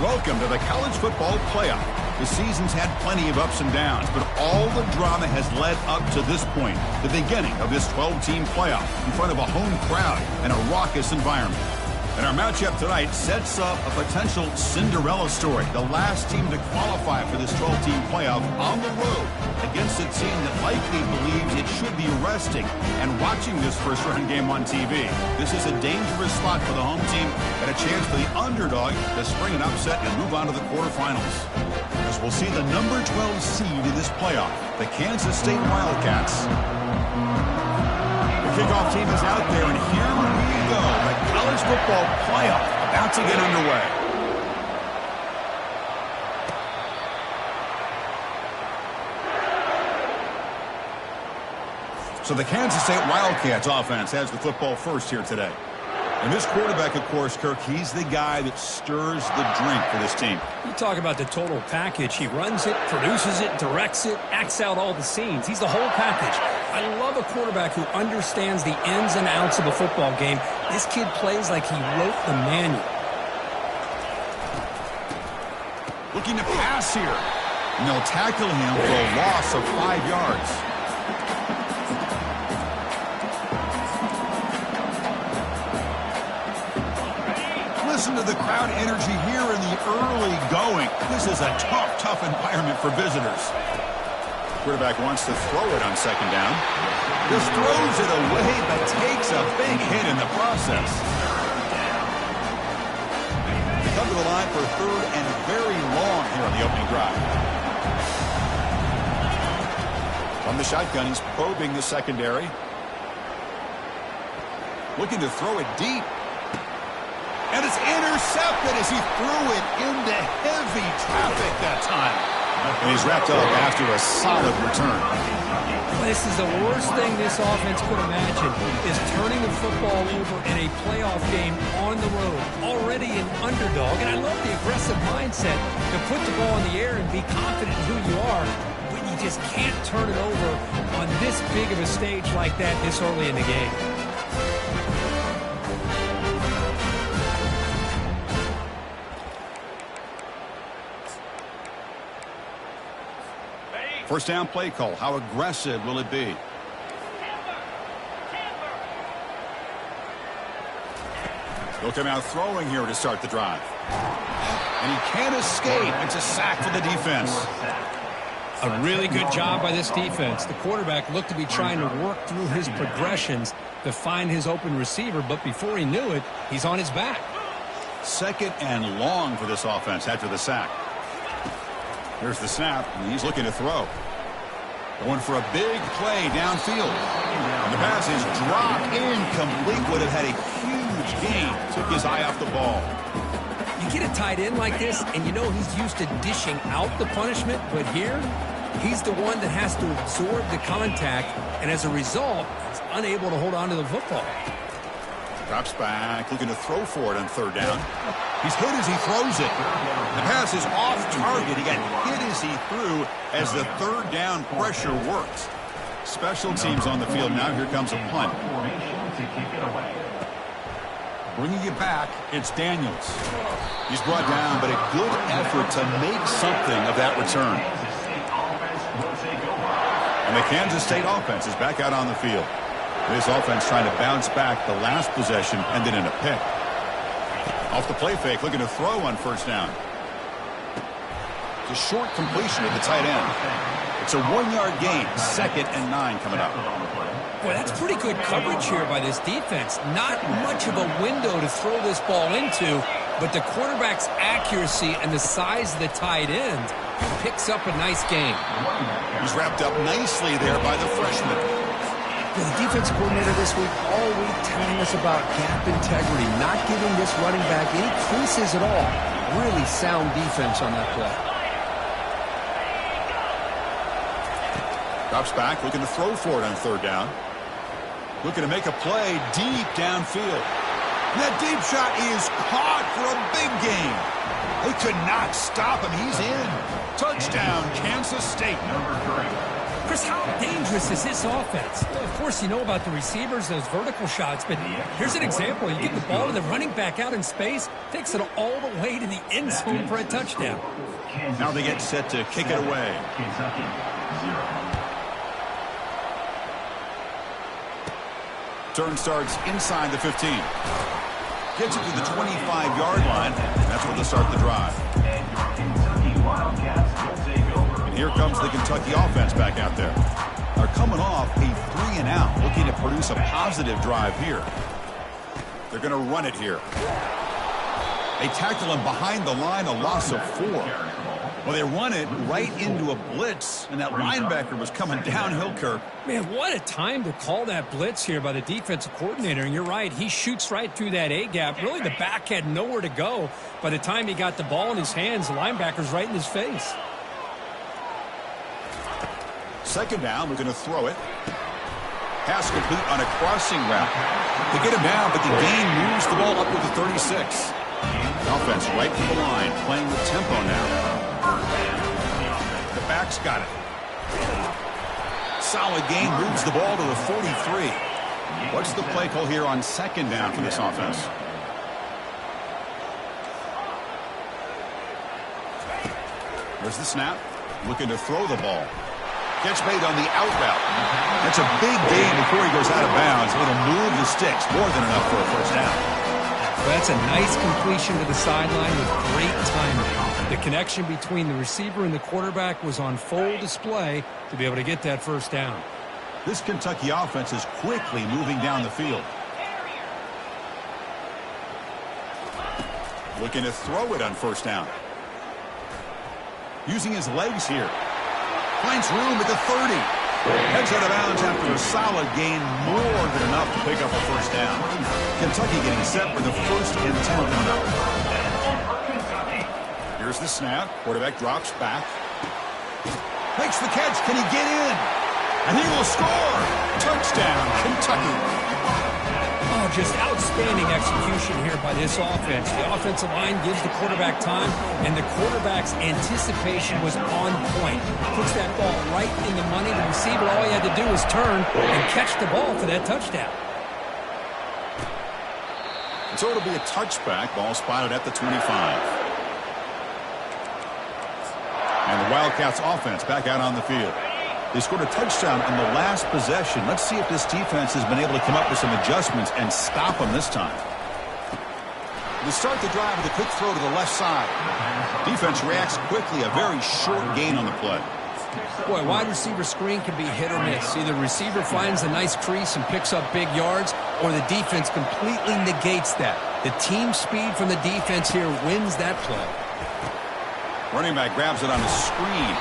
Welcome to the college football playoff. The season's had plenty of ups and downs, but all the drama has led up to this point, the beginning of this 12-team playoff in front of a home crowd and a raucous environment. And our matchup tonight sets up a potential Cinderella story, the last team to qualify for this 12-team playoff on the road against a team that likely believes it should be resting and watching this first-round game on TV. This is a dangerous slot for the home team and a chance for the underdog to spring an upset and move on to the quarterfinals. As we'll see the number 12 seed in this playoff, the Kansas State Wildcats. The kickoff team is out there, and here we go. The college football playoff about to get underway. So the Kansas State Wildcats offense has the football first here today. And this quarterback, of course, Kirk, he's the guy that stirs the drink for this team. You talk about the total package. He runs it, produces it, directs it, acts out all the scenes. He's the whole package. I love a quarterback who understands the ins and outs of a football game. This kid plays like he wrote the manual. Looking to pass here. And they'll tackle him for a loss of 5 yards. Listen to the crowd energy here in the early going. This is a tough environment for visitors. Quarterback wants to throw it on second down. Just throws it away, but takes a big hit in the process. They come to the line for third and very long here on the opening drive. From the shotgun, he's probing the secondary. Looking to throw it deep. And it's intercepted as he threw it into heavy traffic that time. And he's wrapped up after a solid return. This is the worst thing this offense could imagine, is turning the football over in a playoff game on the road. Already an underdog, and I love the aggressive mindset to put the ball in the air and be confident in who you are, but you just can't turn it over on this big of a stage like that this early in the game. First down play call. How aggressive will it be? He'll come out throwing here to start the drive. And he can't escape. It's a sack for the defense. A really good job by this defense. The quarterback looked to be trying to work through his progressions to find his open receiver, but before he knew it, he's on his back. Second and long for this offense after the sack. Here's the snap, and he's looking to throw. Going for a big play downfield. And the pass is dropped incomplete. Would have had a huge gain. Took his eye off the ball. You get a tight end like this, and you know he's used to dishing out the punishment, but here, he's the one that has to absorb the contact, and as a result, he's unable to hold on to the football. Drops back, looking to throw for it on third down. He's hit as he throws it. The pass is off target. He got hit as he threw as the third down pressure works. Special teams on the field now. Here comes a punt. Bringing it back, it's Daniels. He's brought down, but a good effort to make something of that return. And the Kansas State offense is back out on the field. This offense trying to bounce back the last possession, ended in a pick. Off the play fake, looking to throw on first down. It's a short completion to the tight end. It's a 1-yard gain, 2nd and 9 coming up. Boy, that's pretty good coverage here by this defense. Not much of a window to throw this ball into, but the quarterback's accuracy and the size of the tight end picks up a nice gain. He's wrapped up nicely there by the freshman. The defense coordinator this week all week telling us about gap integrity, not giving this running back any creases at all. Really sound defense on that play. Drops back, looking to throw for it on third down. Looking to make a play deep downfield. And that deep shot is caught for a big gain. They could not stop him. He's in. Touchdown, Kansas State. Chris, how dangerous is this offense? Well, of course, you know about the receivers, those vertical shots, but here's an example. You get the ball to the running back out in space, takes it all the way to the end zone for a touchdown. Now they get set to kick it away. Turn starts inside the 15. Gets it to the 25-yard line, and that's where they'll start the drive. And here comes the Kentucky offense back out there. They're coming off a 3-and-out, looking to produce a positive drive here. They're going to run it here. They tackle him behind the line, a loss of 4. Well, they run it right into a blitz, and that linebacker was coming downhill, Kirk. Man, what a time to call that blitz here by the defensive coordinator. And you're right, he shoots right through that A-gap. Really, the back had nowhere to go. By the time he got the ball in his hands, the linebacker's right in his face. Second down, we're going to throw it. Pass complete on a crossing route. They get him down, but the gain moves the ball up to the 36. Offense right to the line, playing with tempo now. The back's got it. Solid gain, moves the ball to the 43. What's the play call here on second down for this offense? There's the snap. Looking to throw the ball. Catch made on the out route. That's a big gain before he goes out of bounds. It'll move the sticks. More than enough for a first down. Well, that's a nice completion to the sideline with great timing. The connection between the receiver and the quarterback was on full display to be able to get that first down. This Kentucky offense is quickly moving down the field. Looking to throw it on first down. Using his legs here. Finds room at the 30. Heads out of bounds after a solid gain, more than enough to pick up a first down. Kentucky getting set for the 1st and 10 coming up. Here's the snap. Quarterback drops back. Makes the catch. Can he get in? And he will score. Touchdown, Kentucky. Oh, just outstanding execution here by this offense. The offensive line gives the quarterback time, and the quarterback's anticipation was on point. Puts that ball right in the money. The receiver, all he had to do was turn and catch the ball for that touchdown. And so it'll be a touchback. Ball spotted at the 25. And the Wildcats offense back out on the field. They scored a touchdown in the last possession. Let's see if this defense has been able to come up with some adjustments and stop them this time. They start the drive with a quick throw to the left side. Defense reacts quickly. A very short gain on the play. Boy, wide receiver screen can be hit or miss. Either the receiver finds a nice crease and picks up big yards, or the defense completely negates that. The team speed from the defense here wins that play. Running back grabs it on the screen.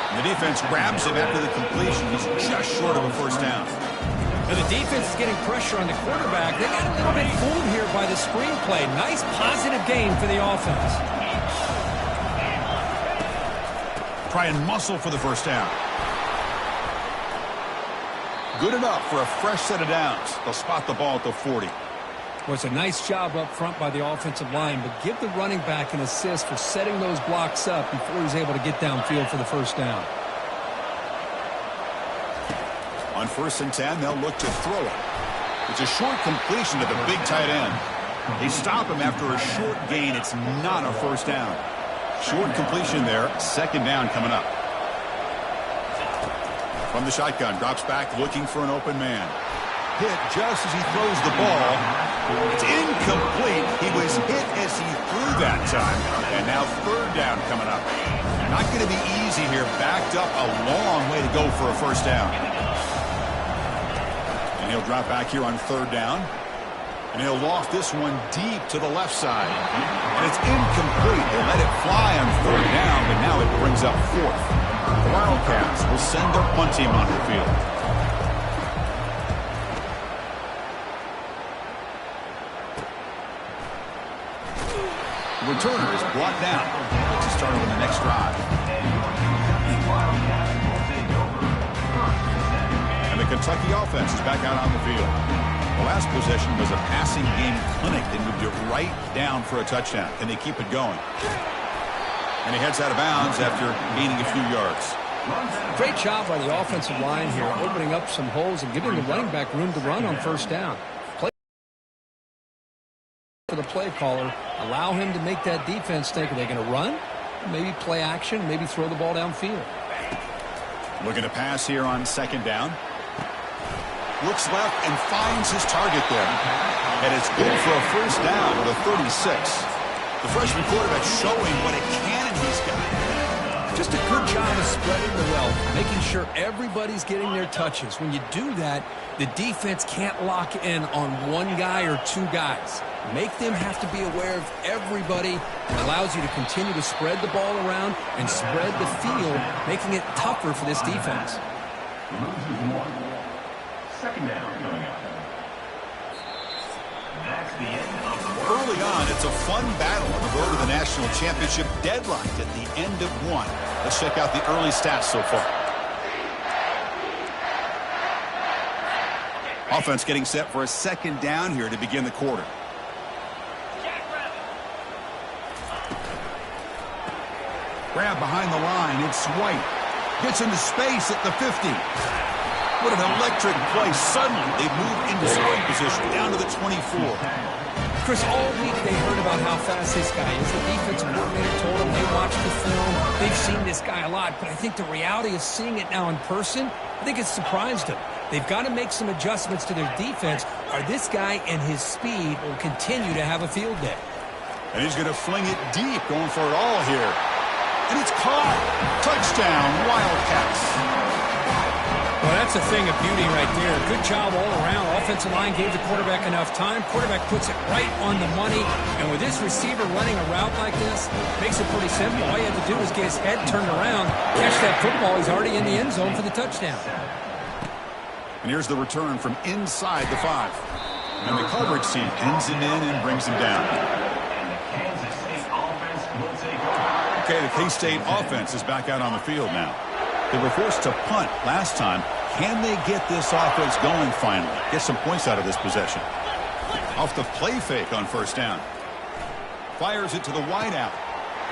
And the defense grabs him after the completion. He's just short of a first down. Now the defense is getting pressure on the quarterback. They got a little bit fooled here by the screenplay. Nice positive gain for the offense. Try and muscle for the first down. Good enough for a fresh set of downs. They'll spot the ball at the 40. Well, it's a nice job up front by the offensive line, but give the running back an assist for setting those blocks up before he's able to get downfield for the first down. On 1st and 10, they'll look to throw it. It's a short completion to the big tight end. They stop him after a short gain. It's not a first down. Short completion there. Second down coming up. From the shotgun, drops back looking for an open man. Hit just as he throws the ball. It's incomplete. He was hit as he threw that time. And now 3rd down coming up. Not going to be easy here. Backed up a long way to go for a first down. And he'll drop back here on 3rd down. And he'll loft this one deep to the left side. And it's incomplete. They let it fly on 3rd down, but now it brings up 4th. The Wildcats will send their punt team onto the field. The returner is brought down to start on the next drive. And the Kentucky offense is back out on the field. The last possession was a passing game clinic. They moved it right down for a touchdown. Can they keep it going? And he heads out of bounds after gaining a few yards. Great job by the offensive line here, opening up some holes and giving the running back room to run on first down. Play for the play caller, allow him to make that defense think, are they going to run? Maybe play action, maybe throw the ball downfield. Looking to pass here on second down. Looks left and finds his target there. And it's good for a first down with a 36. The freshman quarterback showing what a cannon he's got. Just a good job of spreading the wealth, making sure everybody's getting their touches. When you do that, the defense can't lock in on one guy or two guys. Make them have to be aware of everybody. It allows you to continue to spread the ball around and spread the field, making it tougher for this defense. Second down coming up. That's the end of the Early on, it's a fun battle on the road to the national championship, deadlocked at the end of one. Let's check out the early stats so far. Offense getting set for a second down here to begin the quarter. Grab behind the line. It's White. Gets into space at the 50. What an electric play. Suddenly, they move into scoring position down to the 24. Chris, all week they heard about how fast this guy is. The defensive coordinator told them they watched the film. They've seen this guy a lot, but I think the reality is seeing it now in person, I think it's surprised them. They've got to make some adjustments to their defense, or this guy and his speed will continue to have a field day. And he's going to fling it deep, going for it all here. And it's caught. Touchdown, Wildcats. Well, that's a thing of beauty right there. Good job all around. Offensive line gave the quarterback enough time. Quarterback puts it right on the money. And with this receiver running a route like this, makes it pretty simple. All you have to do is get his head turned around, catch that football. He's already in the end zone for the touchdown. And here's the return from inside the 5. And the coverage team pins him in and brings him down. Okay, the K-State offense is back out on the field now. They were forced to punt last time. Can they get this offense going finally? Get some points out of this possession. Off the play fake on first down. Fires it to the wideout.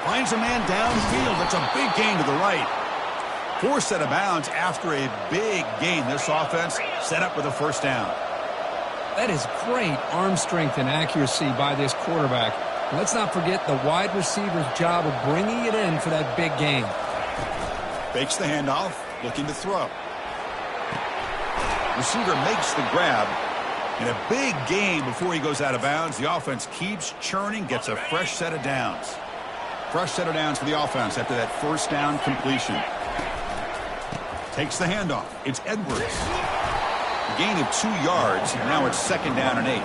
Finds a man downfield. That's a big gain to the right. Forced out of bounds after a big gain. This offense set up with a first down. That is great arm strength and accuracy by this quarterback. Let's not forget the wide receiver's job of bringing it in for that big gain. Fakes the handoff, looking to throw. Receiver makes the grab. And a big gain before he goes out of bounds. The offense keeps churning, gets a fresh set of downs. Fresh set of downs for the offense after that first down completion. Takes the handoff. It's Edwards. A gain of 2 yards. Now it's second down and 8.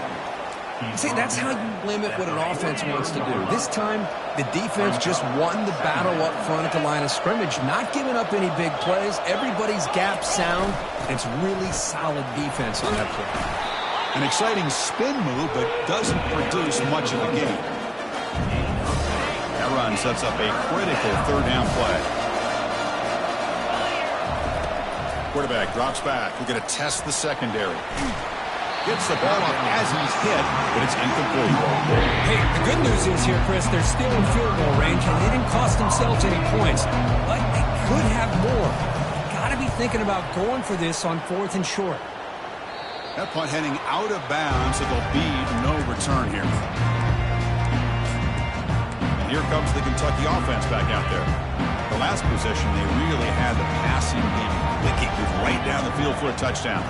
See, that's how you limit what an offense wants to do. This time, the defense just won the battle up front at the line of scrimmage, not giving up any big plays. Everybody's gap sound. It's really solid defense on that play. An exciting spin move, but doesn't produce much of the game. That run sets up a critical third down play. Quarterback drops back. We're going to test the secondary. Gets the ball up as he's hit, but it's incomplete. Hey, the good news is here, Chris, they're still in field goal range, and they didn't cost themselves any points. But they could have more. Got to be thinking about going for this on 4th and short. That punt heading out of bounds, so there'll be no return here. And here comes the Kentucky offense back out there. The last possession, they really had the passing game clicking, moved right down the field for a touchdown.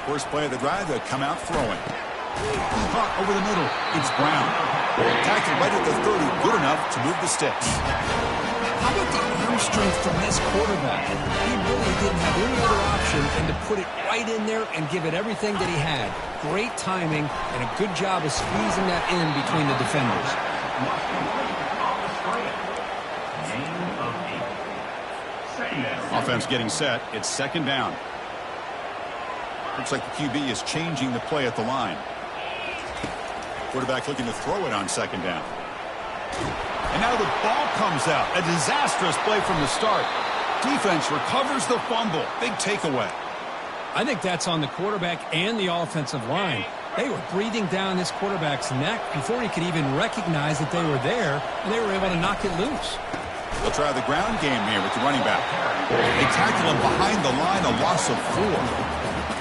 First play of the drive, they'll come out throwing. Caught over the middle. It's Brown. Tackled right at the 30. Good enough to move the sticks. How about the arm strength from this quarterback? He really didn't have any other option than to put it right in there and give it everything that he had. Great timing and a good job of squeezing that in between the defenders. Offense getting set. It's second down. Looks like the QB is changing the play at the line. Quarterback looking to throw it on second down. And now the ball comes out. A disastrous play from the start. Defense recovers the fumble. Big takeaway. I think that's on the quarterback and the offensive line. They were breathing down this quarterback's neck before he could even recognize that they were there, and they were able to knock it loose. They'll try the ground game here with the running back. They tackle him behind the line, a loss of 4.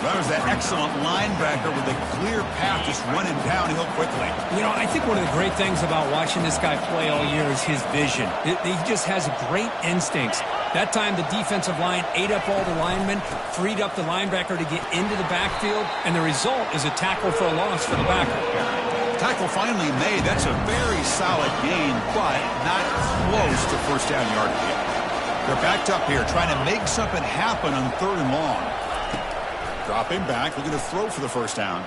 That was that excellent linebacker with a clear path just running downhill quickly. You know, I think one of the great things about watching this guy play all year is his vision. He just has great instincts. That time, the defensive line ate up all the linemen, freed up the linebacker to get into the backfield, and the result is a tackle for a loss for the backer. Tackle finally made. That's a very solid gain, but not close to first down yardage. They're backed up here, trying to make something happen on 3rd and long. Dropping back, looking to throw for the first down.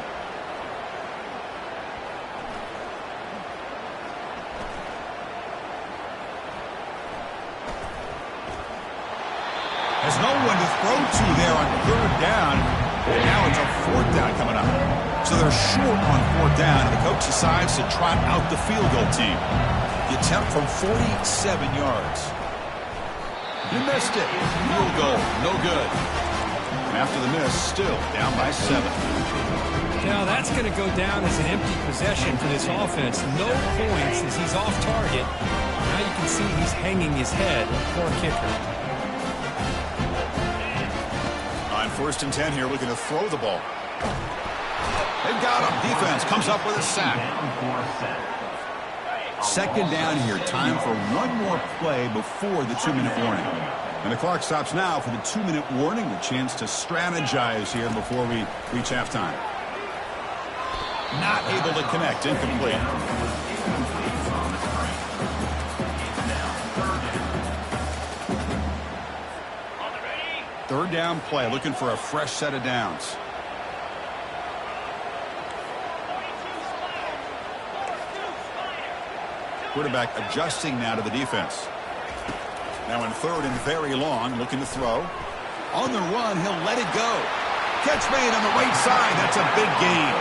Has no one to throw to there on 3rd down. Now it's a 4th down coming up. So they're short on 4th down, and the coach decides to trot out the field goal team. The attempt from 47 yards. You missed it. Field goal, no good. And after the miss, still down by 7. Now that's going to go down as an empty possession for this offense. No points as he's off target. Now you can see he's hanging his head. Poor kicker. On 1st and 10 here, looking to throw the ball. They've got him. Defense comes up with a sack. 2nd down here. Time for one more play before the 2-minute warning. And the clock stops now for the 2-minute warning. A chance to strategize here before we reach halftime. Not able to connect. Incomplete. Third down play. Looking for a fresh set of downs. Quarterback adjusting now to the defense. Now in 3rd and very long, looking to throw. On the run, he'll let it go. Catch made on the right side. That's a big gain.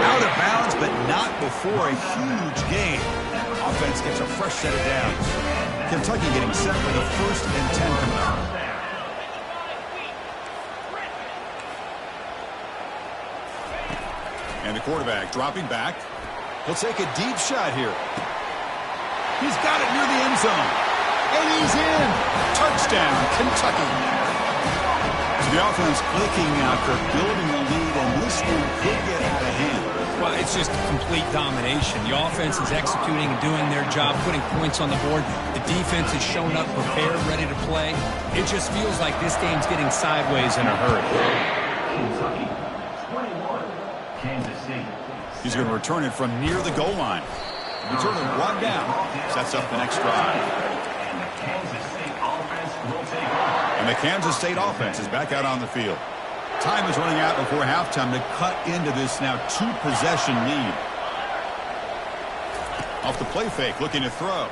Out of bounds, but not before a huge gain. Offense gets a fresh set of downs. Kentucky getting set for the 1st and 10 coming up. And the quarterback dropping back. He'll take a deep shot here. He's got it near the end zone. And he's in. Touchdown, Kentucky. So the offense clicking after building the lead, and this one could get out of hand. Well, it's just complete domination. The offense is executing and doing their job, putting points on the board. The defense is showing up prepared, ready to play. It just feels like this game's getting sideways in a hurry. Kentucky, 21, Kansas State. He's going to return it from near the goal line. Return it 1 down. Sets up the next drive. And the Kansas State offense is back out on the field. Time is running out before halftime to cut into this now 2-possession lead. Off the play fake, looking to throw.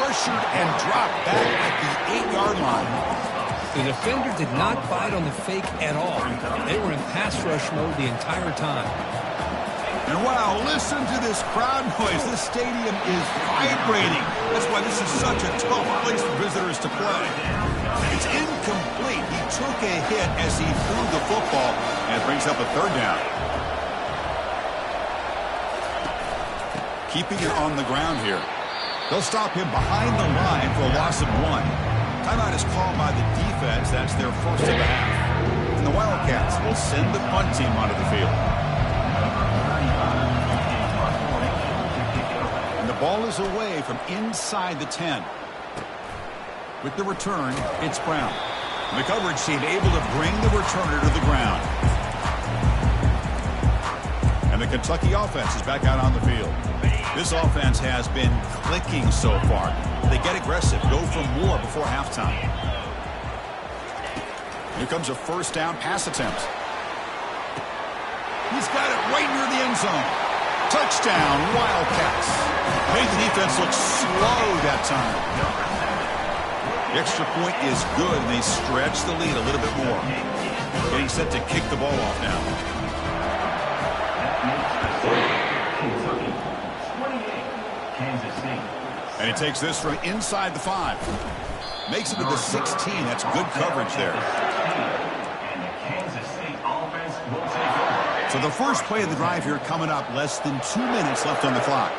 Pressured and dropped back at the 8-yard line. The defender did not bite on the fake at all. They were in pass rush mode the entire time. And wow, listen to this crowd noise. This stadium is vibrating. That's why this is such a tough place for visitors to play. It's incomplete. He took a hit as he threw the football, and it brings up a 3rd down. Keeping it on the ground here. They'll stop him behind the line for a loss of 1. Timeout is called by the defense. That's their first of the half. And the Wildcats will send the punt team onto the field. And the ball is away from inside the 10. With the return, it's Brown. And the coverage team able to bring the returner to the ground. And the Kentucky offense is back out on the field. This offense has been clicking so far. They get aggressive, go for more before halftime. Here comes a first down pass attempt. He's got it right near the end zone. Touchdown, Wildcats. Made the defense look slow that time. The extra point is good, and they stretch the lead a little bit more. Getting set to kick the ball off now. And he takes this from inside the 5. Makes it to the 16. That's good coverage there. So the first play of the drive here coming up. Less than 2 minutes left on the clock.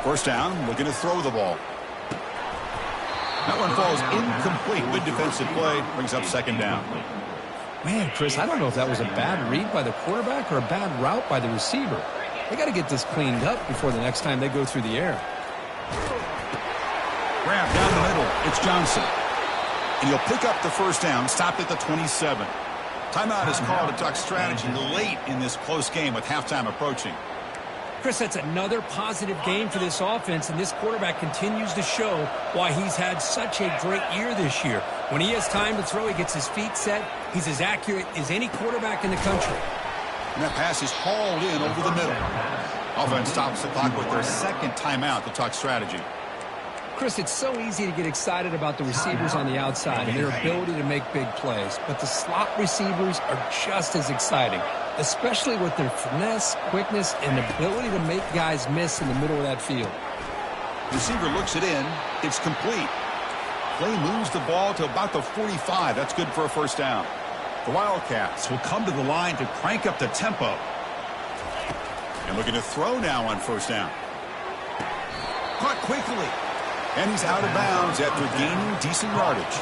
First down, looking to throw the ball. That one falls incomplete. Good defensive play. Brings up second down. Man, Chris, I don't know if that was a bad read by the quarterback or a bad route by the receiver. They got to get this cleaned up before the next time they go through the air. Grab down the middle. It's Johnson. And he'll pick up the first down, stopped at the 27. Timeout is called to talk strategy late in this close game with halftime approaching. Chris, that's another positive game for this offense, and this quarterback continues to show why he's had such a great year this year. When he has time to throw, he gets his feet set. He's as accurate as any quarterback in the country. And that pass is hauled in over the middle. Offense stops the clock with their second timeout to talk strategy. Chris, it's so easy to get excited about the receivers on the outside and their ability to make big plays, but the slot receivers are just as exciting, especially with their finesse, quickness, and ability to make guys miss in the middle of that field. Receiver looks it in. It's complete. Play moves the ball to about the 45. That's good for a first down. The Wildcats will come to the line to crank up the tempo. And looking to throw now on first down. Caught quickly. And he's out of bounds after gaining decent yardage.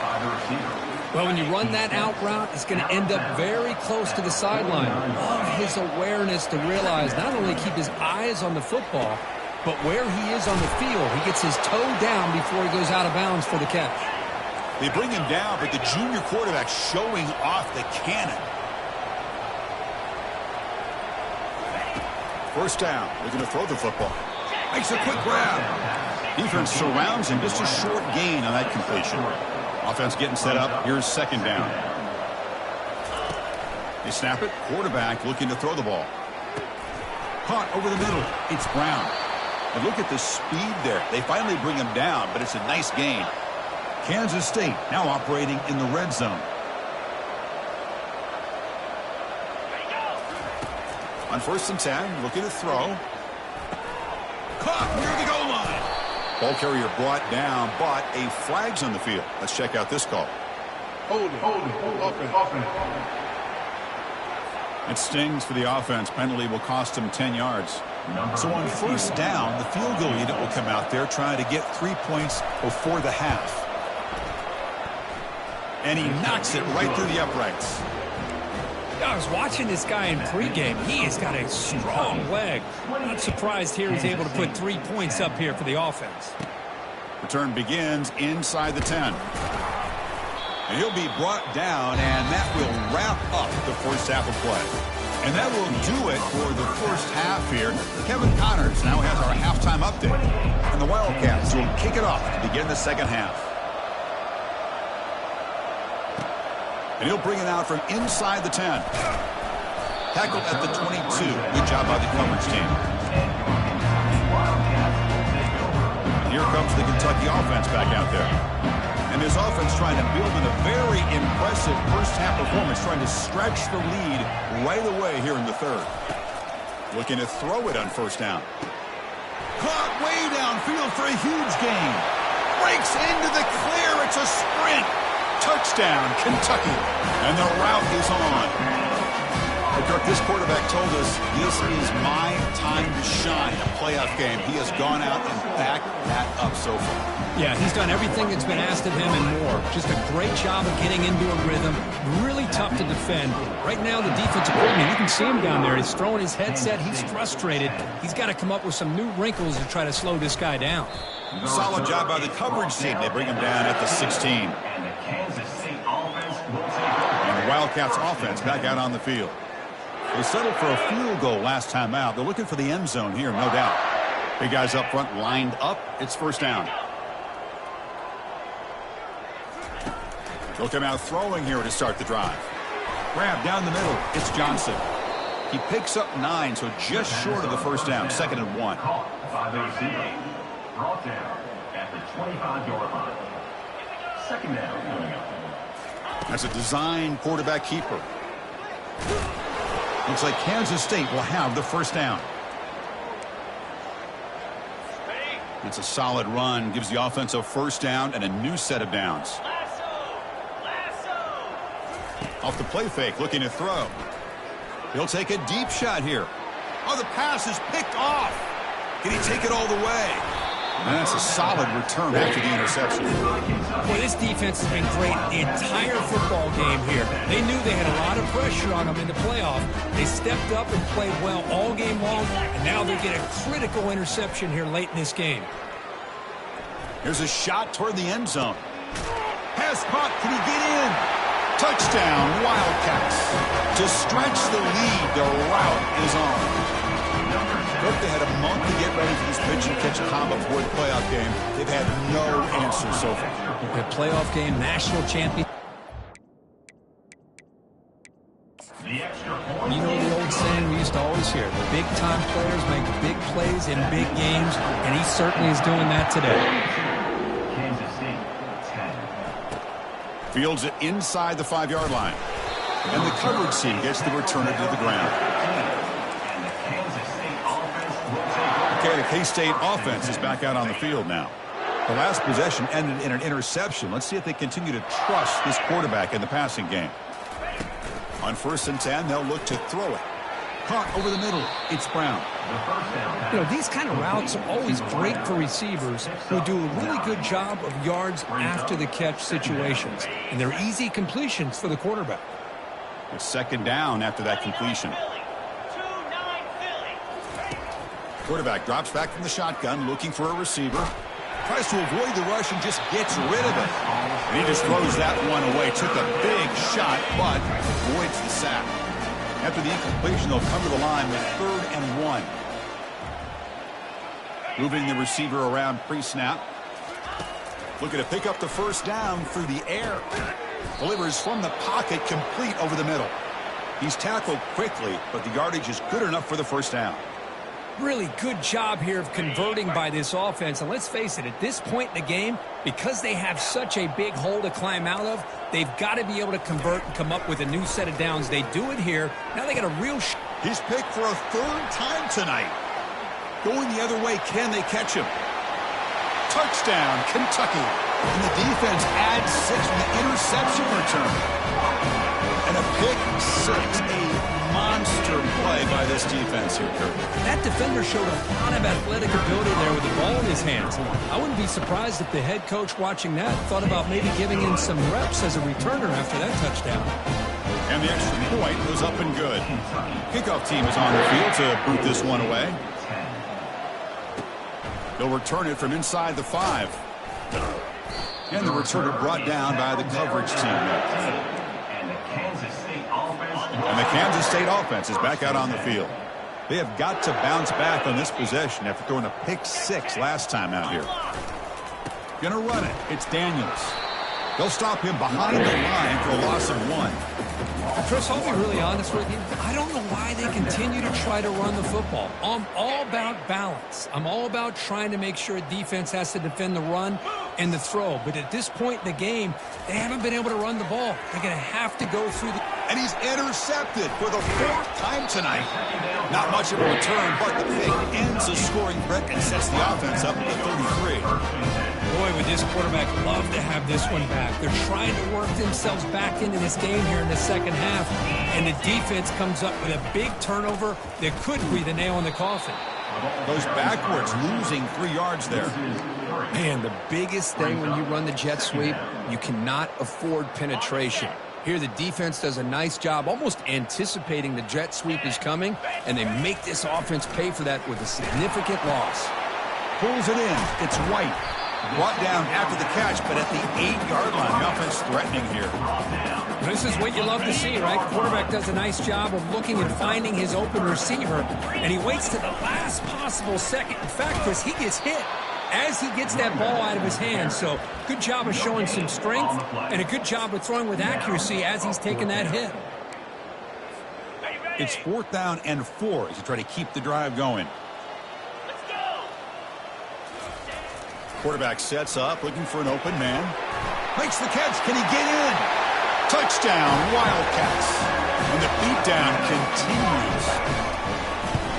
Well, when you run that out route, it's going to end up very close to the sideline. Love his awareness to realize not only keep his eyes on the football, but where he is on the field. He gets his toe down before he goes out of bounds for the catch. They bring him down, but the junior quarterback showing off the cannon. First down. Looking to throw the football. Makes a quick grab. Defense surrounds him. Just a short gain on that completion. Offense getting set up. Here's second down. They snap it. Quarterback looking to throw the ball. Caught over the middle. It's Brown. And look at the speed there. They finally bring him down, but it's a nice gain. Kansas State now operating in the red zone. On first and 10, looking to throw. Caught near the goal line. Ball carrier brought down, but a flag's on the field. Let's check out this call. Hold it. It stings for the offense. Penalty will cost him 10 yards. So on first down, the field goal unit will come out there trying to get 3 points before the half. And he knocks it right through the uprights. I was watching this guy in pregame. He has got a strong leg. Not surprised here he's able to put 3 points up here for the offense. Return begins inside the 10. And he'll be brought down, and that will wrap up the first half of play. And that will do it for the first half here. Kevin Connors now has our halftime update. And the Wildcats will kick it off to begin the second half. And he'll bring it out from inside the 10. Tackled at the 22. Good job by the coverage team. And here comes the Kentucky offense back out there. And this offense trying to build in a very impressive first half performance, trying to stretch the lead right away here in the third. Looking to throw it on first down. Caught way downfield for a huge gain. Breaks into the clear. It's a sprint. Touchdown, Kentucky. And the route is on. Kirk, this quarterback told us this is my time to shine, a playoff game. He has gone out and backed that up so far. Yeah, he's done everything that's been asked of him and more. Just a great job of getting into a rhythm. Really tough to defend. Right now, the defensive coordinator, you can see him down there. He's throwing his headset. He's frustrated. He's got to come up with some new wrinkles to try to slow this guy down. Solid job by the coverage team. They bring him down at the 16. And the Wildcats offense back out on the field. They settled for a field goal last time out. They're looking for the end zone here, no doubt. Big guys up front lined up. It's first down. They'll come out throwing here to start the drive. Grab down the middle. It's Johnson. He picks up 9, so just short of the first down. Second and 1. By the receiver. Brought down at the 25-yard line. Second down coming up. That's a design quarterback keeper. Looks like Kansas State will have the first down. It's a solid run. Gives the offense a first down and a new set of downs. Off the play fake, looking to throw. He'll take a deep shot here. Oh, the pass is picked off. Can he take it all the way? And that's a solid return after the interception. Well, this defense has been great the entire football game here. They knew they had a lot of pressure on them in the playoff. They stepped up and played well all game long, and now they get a critical interception here late in this game. Here's a shot toward the end zone. Pass caught. Can he get in? Touchdown, Wildcats. To stretch the lead, the route is on. Look, they had a month to get ready for this pitch and catch combo before the playoff game. They've had no answer so far. The playoff game, national champion. You know the old saying we used to always hear, the big-time players make big plays in big games, and he certainly is doing that today. Kansas City, 10. Fields it inside the 5-yard line. And the coverage team gets the returner to the ground. And the Kansas State offense will take over. Okay, the K-State offense is back out on the field now. The last possession ended in an interception. Let's see if they continue to trust this quarterback in the passing game. On 1st and 10, they'll look to throw it. Caught over the middle. It's Brown. You know, these kind of routes are always great for receivers who do a really good job of yards after the catch situations. And they're easy completions for the quarterback. It's 2nd down after that completion. Quarterback drops back from the shotgun, looking for a receiver. Tries to avoid the rush and just gets rid of it. And he just throws that one away. Took a big shot, but avoids the sack. After the incompletion, they'll come to the line with 3rd and 1. Moving the receiver around pre-snap. Looking to pick up the 1st down through the air. Delivers from the pocket, complete over the middle. He's tackled quickly, but the yardage is good enough for the 1st down. Really good job here of converting by this offense. And let's face it, at this point in the game, because they have such a big hole to climb out of, they've got to be able to convert and come up with a new set of downs. They do it here. Now they got a real He's picked for a 3rd time tonight. Going the other way, can they catch him? Touchdown, Kentucky. And the defense adds 6 with the interception return. And a pick 6, a monster play by this defense here, Kirk. That defender showed a lot of athletic ability there with the ball in his hands. I wouldn't be surprised if the head coach watching that thought about maybe giving him some reps as a returner after that touchdown. And the extra point was up and good. Kickoff team is on the field to boot this one away. They'll return it from inside the 5. And the returner brought down by the coverage team. And the Kansas State offense is back out on the field. They have got to bounce back on this possession after throwing a pick 6 last time out here. Gonna run it. It's Daniels. They'll stop him behind the line for a loss of 1. Chris, I'll be really honest with you. I don't know why they continue to try to run the football. I'm all about balance. I'm all about trying to make sure a defense has to defend the run and the throw. But at this point in the game, they haven't been able to run the ball. They're going to have to go through the... And he's intercepted for the 4th time tonight. Not much of a return, but the pick ends the scoring threat and sets the offense up at the 33. Boy, would this quarterback love to have this one back. They're trying to work themselves back into this game here in the 2nd half, and the defense comes up with a big turnover that could be the nail in the coffin. Goes backwards, losing 3 yards there. Man, the biggest thing when you run the jet sweep, you cannot afford penetration. Here the defense does a nice job almost anticipating the jet sweep is coming, and they make this offense pay for that with a significant loss. Pulls it in. It's White. Brought down after the catch, but at the 8-yard line. The offense threatening here. This is what you love to see, right? The quarterback does a nice job of looking and finding his open receiver, and he waits to the last possible second. In fact, Chris, he gets hit as he gets that ball out of his hands. So good job of showing some strength and a good job of throwing with accuracy as he's taking that hit. It's 4th down and 4 as you try to keep the drive going. Quarterback sets up, looking for an open man. Makes the catch. Can he get in? Touchdown, Wildcats. And the beatdown continues.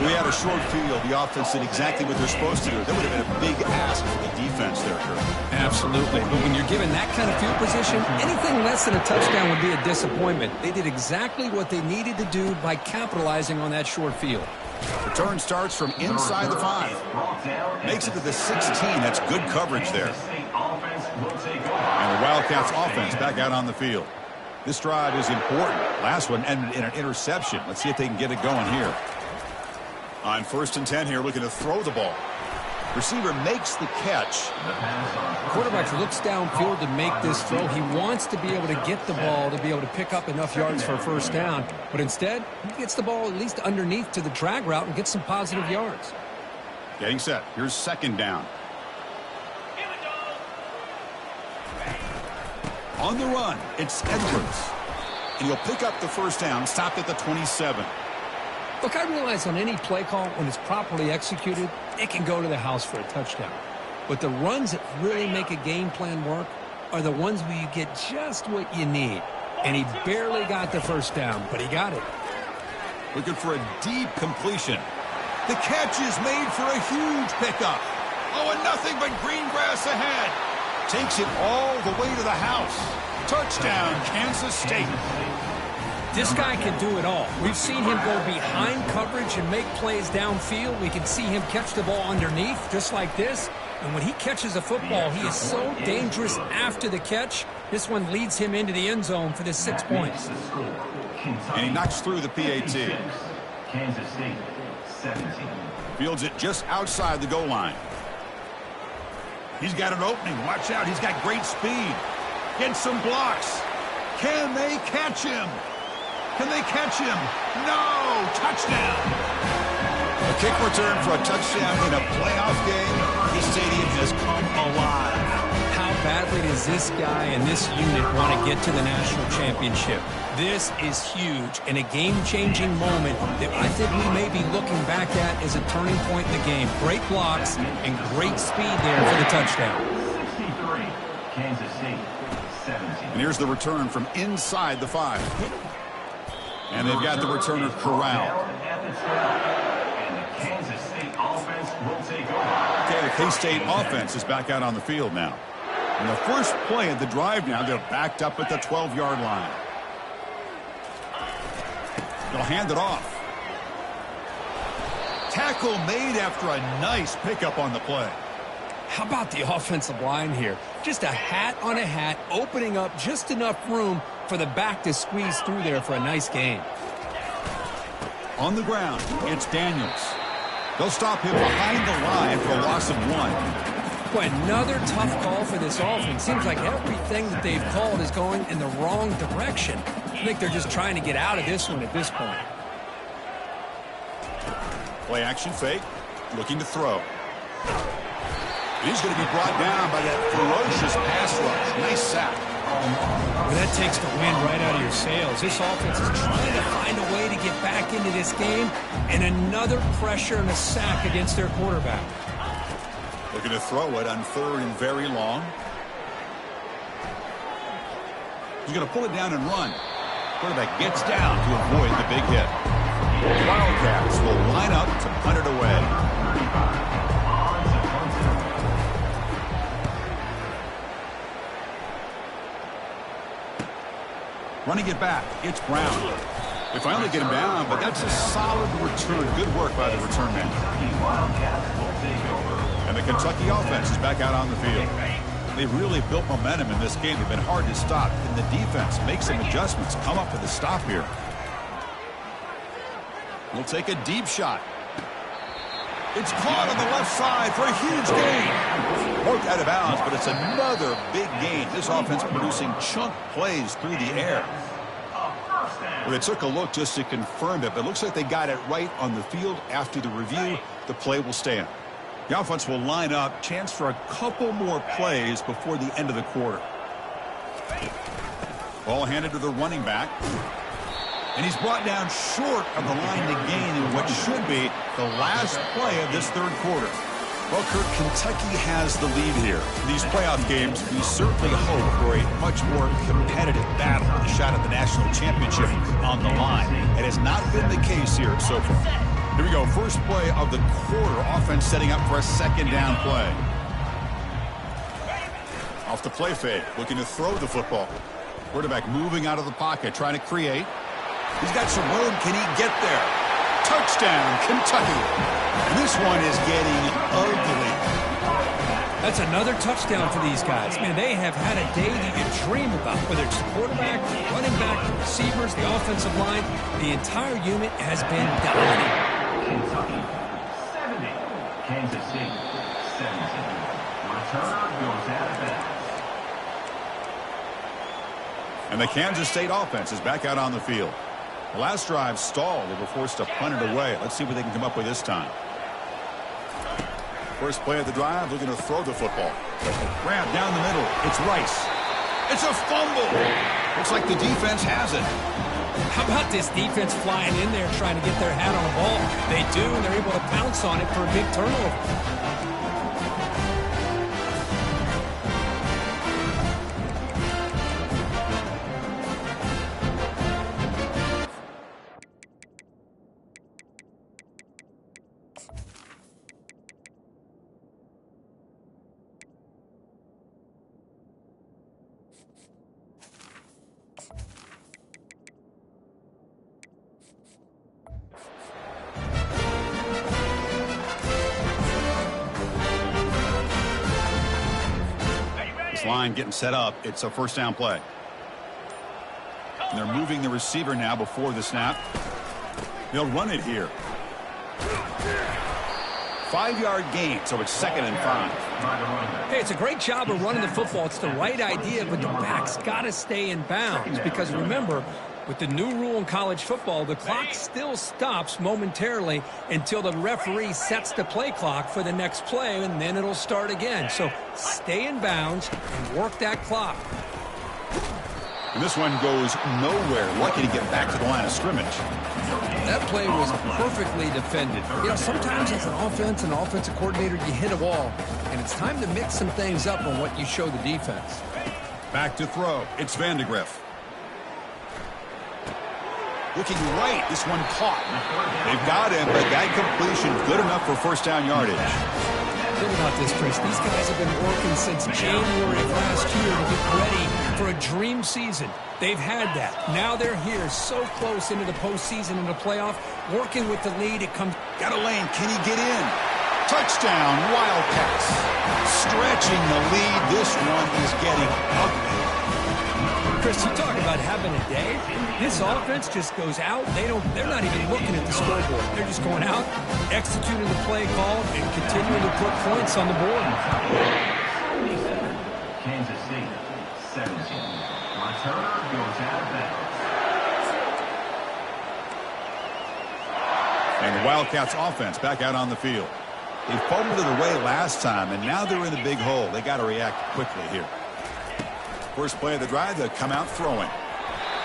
We had a short field. The offense did exactly what they're supposed to do. That would have been a big ask for the defense there, Kirk. Absolutely. But when you're given that kind of field position, anything less than a touchdown would be a disappointment. They did exactly what they needed to do by capitalizing on that short field. Return starts from inside the 5. Makes it to the 16. That's good coverage there. And the Wildcats offense back out on the field. This drive is important. Last one ended in an interception. Let's see if they can get it going here. On 1st and 10 here, looking to throw the ball. Receiver makes the catch. Quarterback looks downfield to make this throw. He wants to be able to get the ball to be able to pick up enough yards for a first down. But instead, he gets the ball at least underneath to the drag route and gets some positive yards. Getting set. Here's 2nd down. On the run, it's Edwards. And he'll pick up the first down, stopped at the 27. Look, I realize on any play call, when it's properly executed, it can go to the house for a touchdown. But the runs that really make a game plan work are the ones where you get just what you need. And he barely got the first down, but he got it. Looking for a deep completion. The catch is made for a huge pickup. Oh, and nothing but green grass ahead. Takes it all the way to the house. Touchdown, Kansas State. This guy can do it all. We've seen him go behind coverage and make plays downfield. We can see him catch the ball underneath, just like this. And when he catches a football, he is so dangerous after the catch. This one leads him into the end zone for the 6 points. And he knocks through the PAT. Kansas State, 17. Fields it just outside the goal line. He's got an opening. Watch out. He's got great speed. Gets some blocks. Can they catch him? Can they catch him? No! Touchdown! A kick return for a touchdown in a playoff game. His stadium has come alive. How badly does this guy and this unit want to get to the national championship? This is huge and a game-changing moment that I think we may be looking back at as a turning point in the game. Great blocks and great speed there for the touchdown. 63, Kansas State, 17. And here's the return from inside the 5. And they've got the returner corralled. And the Kansas State offense will take over. Okay, the K-State offense is back out on the field now. And the first play of the drive now, they're backed up at the 12-yard line. They'll hand it off. Tackle made after a nice pickup on the play. How about the offensive line here? Just a hat on a hat, opening up just enough room for the back to squeeze through there for a nice gain. On the ground, it's Daniels. They'll stop him behind the line for a loss of 1. Boy, another tough call for this offense. Seems like everything that they've called is going in the wrong direction. I think they're just trying to get out of this one at this point. Play action fake, looking to throw. He's going to be brought down by that ferocious pass rush. Nice sack. Well, that takes the wind right out of your sails. This offense is trying to find a way to get back into this game, and another pressure and a sack against their quarterback. Looking to throw it on 3rd and very long. He's going to pull it down and run. Quarterback gets down to avoid the big hit. Wildcats will line up to punt it away. Running it back, it's Brown. They finally get him down, but that's a solid return. Good work by the return man. And the Kentucky offense is back out on the field. They've really built momentum in this game. They've been hard to stop. And the defense makes some adjustments, come up with a stop here. We'll take a deep shot. It's caught on the left side for a huge gain. Worked out of bounds, but it's another big gain. This offense producing chunk plays through the air. Well, they took a look just to confirm it, but it looks like they got it right on the field. After the review, the play will stand. The offense will line up. Chance for a couple more plays before the end of the quarter. Ball handed to the running back. And he's brought down short of the line to gain in what should be the last play of this 3rd quarter. Well, Kirk, Kentucky has the lead here. In these playoff games, we certainly hope for a much more competitive battle with a shot at the national championship on the line. It has not been the case here so far. Here we go. First play of the quarter. Offense setting up for a 2nd down play. Off the play fake, looking to throw the football. Quarterback moving out of the pocket, trying to create. He's got some room. Can he get there? Touchdown, Kentucky. And this one is getting ugly. That's another touchdown for these guys. Man, they have had a day that you dream about, whether it's the quarterback, running back, the receivers, the offensive line. The entire unit has been dominating. Kentucky 70. Kansas State 17. Returner goes out of bounds. And the Kansas State offense is back out on the field. The last drive stalled. They were forced to punt it away. Let's see what they can come up with this time. First play of the drive, looking to throw the football. Grab down the middle. It's Rice. It's a fumble. Looks like the defense has it. How about this defense flying in there trying to get their hat on the ball? They do, and they're able to pounce on it for a big turnover. Line getting set up. It's a first down play. And they're moving the receiver now before the snap. They'll run it here. 5-yard gain, so it's 2nd and 5. Hey, it's a great job of running the football. It's the right idea, but the back's got to stay in bounds because remember, with the new rule in college football, the clock still stops momentarily until the referee sets the play clock for the next play, and then it'll start again. So stay in bounds and work that clock. And this one goes nowhere. Lucky to get back to the line of scrimmage. That play was perfectly defended. You know, sometimes as an offensive coordinator, you hit a wall, and it's time to mix some things up on what you show the defense. Back to throw. It's Vandegrift. Looking right. This one caught. They've got him, but that completion good enough for first down yardage. Think about this, Chris. These guys have been working since January of last year to get ready for a dream season. They've had that. Now they're here so close into the postseason and the playoff, working with the lead. It comes. Got a lane. Can he get in? Touchdown, Wildcats. Stretching the lead. This one is getting ugly. Chris, you talk about having a day. This offense just goes out. They're not even looking at the scoreboard. They're just going out, executing the play call, and continuing to put points on the board. Kansas State 17. Returner goes out of bounds. And the Wildcats offense back out on the field. They fumbled it away last time, and now they're in a big hole. They got to react quickly here. First play of the drive, they'll come out throwing.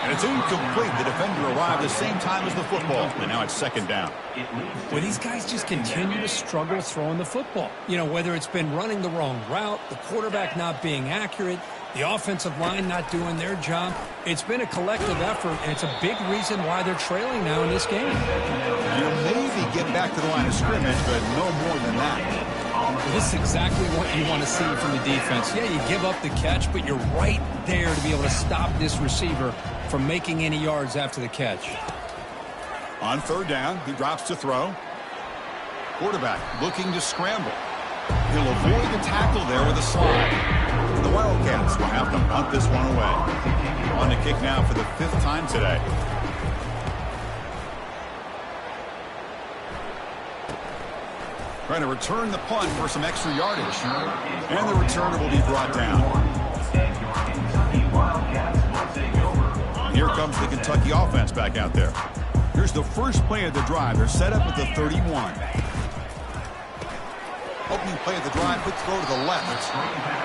And it's incomplete. The defender arrived the same time as the football, and now it's 2nd down. Well, these guys just continue to struggle throwing the football. You know, whether it's been running the wrong route, the quarterback not being accurate, the offensive line not doing their job. It's been a collective effort, and it's a big reason why they're trailing now in this game. You know, maybe get back to the line of scrimmage, but no more than that. Well, this is exactly what you want to see from the defense. Yeah, you give up the catch, but you're right there to be able to stop this receiver from making any yards after the catch. On 3rd down, he drops to throw. Quarterback looking to scramble. He'll avoid the tackle there with a slide. The Wildcats will have to punt this one away. On the kick now for the 5th time today. Trying to return the punt for some extra yardage. And the returner will be brought down. Here comes the Kentucky offense back out there. Here's the first play of the drive. They're set up at the 31. Opening play of the drive, quick throw to the left.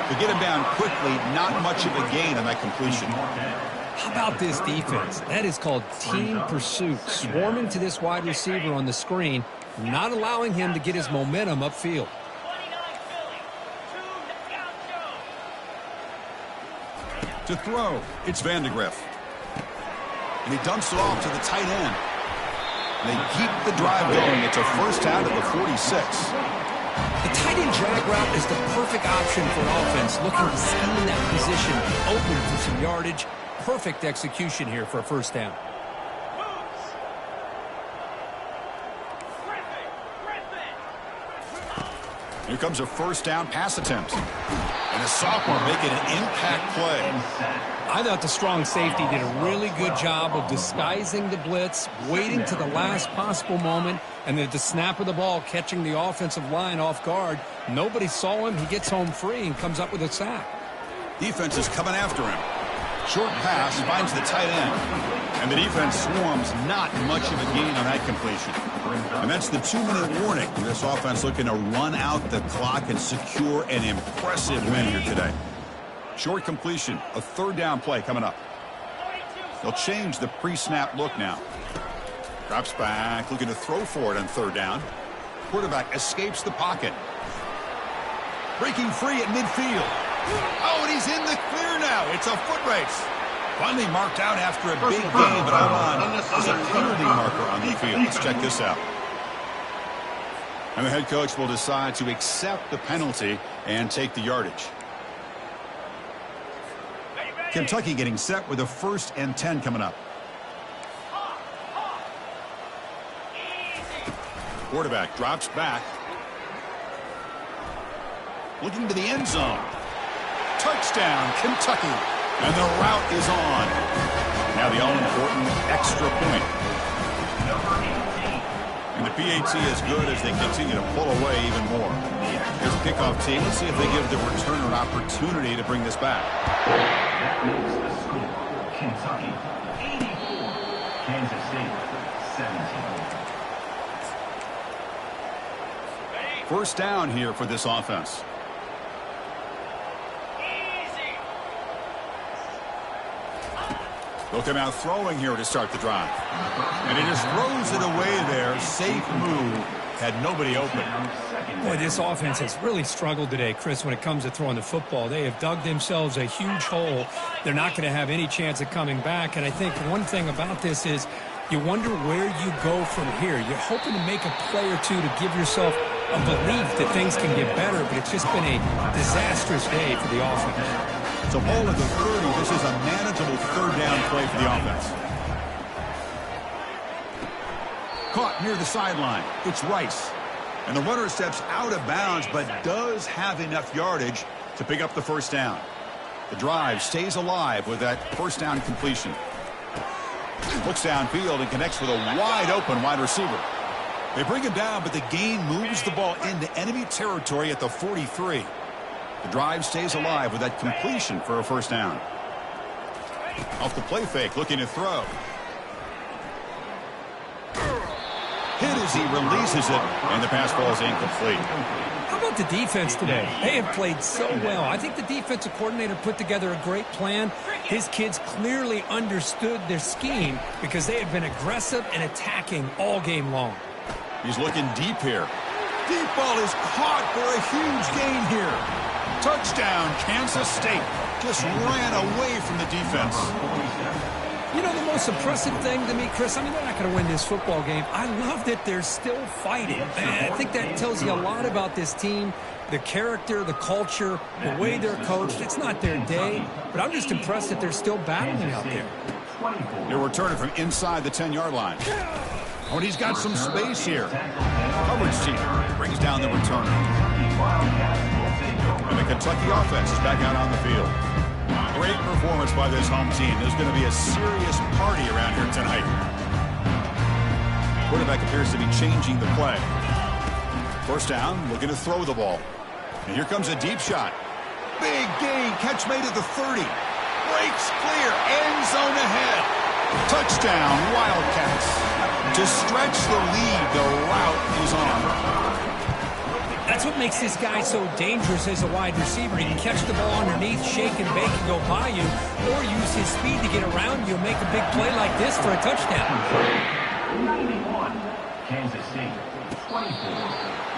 To get him down quickly, not much of a gain on that completion. How about this defense? That is called team pursuit. Swarming to this wide receiver on the screen, not allowing him to get his momentum upfield. To throw, it's Vandegrift. And he dumps it off to the tight end. And they keep the drive going. It's a first down at the 46. The tight end drag route is the perfect option for an offense looking to scheme that position open for some yardage. Perfect execution here for a first down. Here comes a first down pass attempt. And a sophomore making an impact play. I thought the strong safety did a really good job of disguising the blitz, waiting to the last possible moment, and then at the snap of the ball, catching the offensive line off guard. Nobody saw him. He gets home free and comes up with a sack. Defense is coming after him. Short pass finds the tight end. And the defense swarms, not much of a gain on that completion. And that's the 2-minute warning. This offense looking to run out the clock and secure an impressive win here today. Short completion, a third down play coming up. They'll change the pre-snap look now. Drops back, looking to throw for it on third down. Quarterback escapes the pocket. Breaking free at midfield. Oh, and he's in the clear now. It's a foot race. Finally marked out after a big gain, but hold on. There's a penalty marker on the field. Let's check this out. And the head coach will decide to accept the penalty and take the yardage. Kentucky getting set with a 1st and 10 coming up. Quarterback drops back. Looking to the end zone. Touchdown, Kentucky. And the route is on. Now the all-important extra point. And the PAT is good as they continue to pull away even more. Here's a kickoff team. Let's see if they give the returner an opportunity to bring this back. That makes the score. Kentucky 84. Kansas State 17. First down here for this offense. They'll come out throwing here to start the drive. And he just throws it away there. Safe move. Had nobody open. Boy, this offense has really struggled today, Chris, when it comes to throwing the football. They have dug themselves a huge hole. They're not going to have any chance of coming back. And I think one thing about this is you wonder where you go from here. You're hoping to make a play or two to give yourself a belief that things can get better, but it's just been a disastrous day for the offense. So ball at the 30. This is a manageable third down play for the offense. Caught near the sideline. It's Rice. And the runner steps out of bounds, but does have enough yardage to pick up the first down. The drive stays alive with that first down completion. Looks downfield and connects with a wide open wide receiver. They bring him down, but the gain moves the ball into enemy territory at the 43. The drive stays alive with that completion for a first down. Off the play fake, looking to throw. Hit as he releases it, and the pass ball is incomplete. How about the defense today? They have played so well. I think the defensive coordinator put together a great plan. His kids clearly understood their scheme because they had been aggressive and attacking all game long. He's looking deep here. Deep ball is caught for a huge gain here. Touchdown, Kansas State. Just ran away from the defense. You know, the most impressive thing to me, Chris, I mean, they're not going to win this football game. I love that they're still fighting. And I think that tells you a lot about this team, the character, the culture, the way they're coached. It's not their day, but I'm just impressed that they're still battling out there. They're returning from inside the 10-yard line. Oh, and he's got some space here. Coverage team brings down the returner. And the Kentucky offense is back out on the field. Great performance by this home team. There's going to be a serious party around here tonight. Quarterback appears to be changing the play. First down, looking to throw the ball. And here comes a deep shot. Big gain, catch made at the 30. Breaks clear, end zone ahead. Touchdown, Wildcats. To stretch the lead, the route is on. That's what makes this guy so dangerous as a wide receiver. He can catch the ball underneath, shake and bake and go by you, or use his speed to get around you and make a big play like this for a touchdown. 91, Kansas State 24.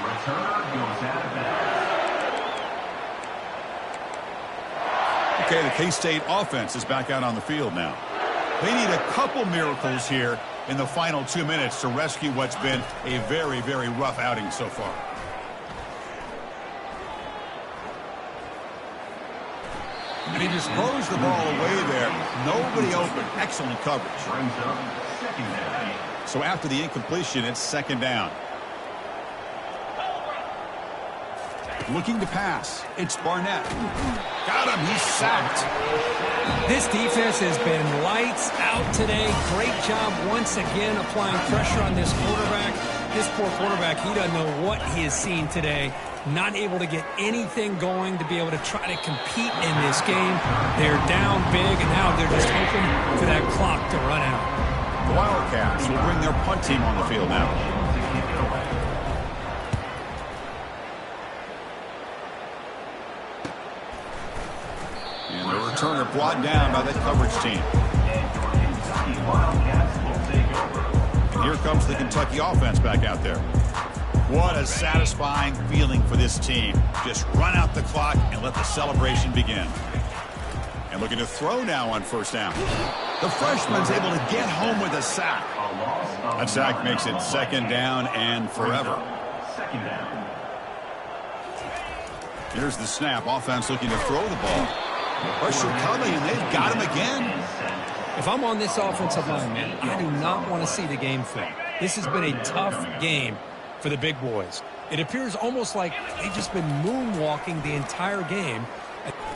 Returner goes out of bounds. Okay, the K-State offense is back out on the field now. They need a couple miracles here in the final 2 minutes to rescue what's been a very, very rough outing so far. And he just throws the ball away there. Nobody open. Excellent coverage. So after the incompletion, it's second down. Looking to pass. It's Barnett. Got him. He's sacked. This defense has been lights out today. Great job once again applying pressure on this quarterback. This poor quarterback, he doesn't know what he has seen today. Not able to get anything going to be able to try to compete in this game. They're down big, and now they're just hoping for that clock to run out. The Wildcats will bring their punt team on the field now. And the returner brought down by that coverage team. And here comes the Kentucky offense back out there. What a satisfying feeling for this team. Just run out the clock and let the celebration begin. And looking to throw now on first down. The freshman's able to get home with a sack. That sack makes it second down and forever. Here's the snap. Offense looking to throw the ball. Pressure coming, and they've got him again. If I'm on this offensive line, man, I do not want to see the game film. This has been a tough game for the big boys. It appears almost like they've just been moonwalking the entire game.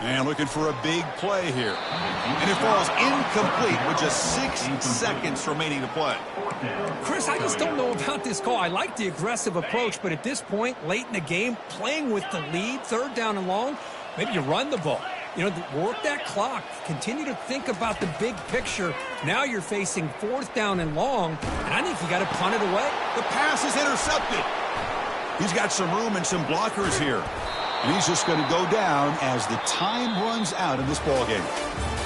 And looking for a big play here. And it falls incomplete with just 6 seconds remaining to play. Chris, I just don't know about this call. I like the aggressive approach, but at this point, late in the game, playing with the lead, third down and long, maybe you run the ball. You know, work that clock. Continue to think about the big picture. Now you're facing fourth down and long, and I think you got to punt it away. The pass is intercepted. He's got some room and some blockers here. And he's just going to go down as the time runs out in this ballgame.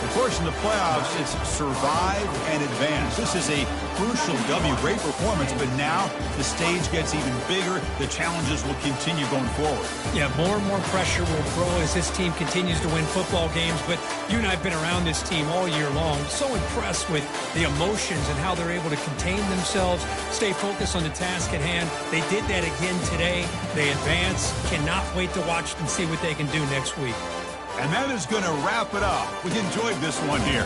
Of course, in the playoffs, it's survive and advance. This is a crucial W. Great performance, but now the stage gets even bigger. The challenges will continue going forward. Yeah, more and more pressure will grow as this team continues to win football games. But you and I have been around this team all year long. So impressed with the emotions and how they're able to contain themselves, stay focused on the task at hand. They did that again today. They advance. Cannot wait to watch and see what they can do next week. And that is going to wrap it up. We enjoyed this one here.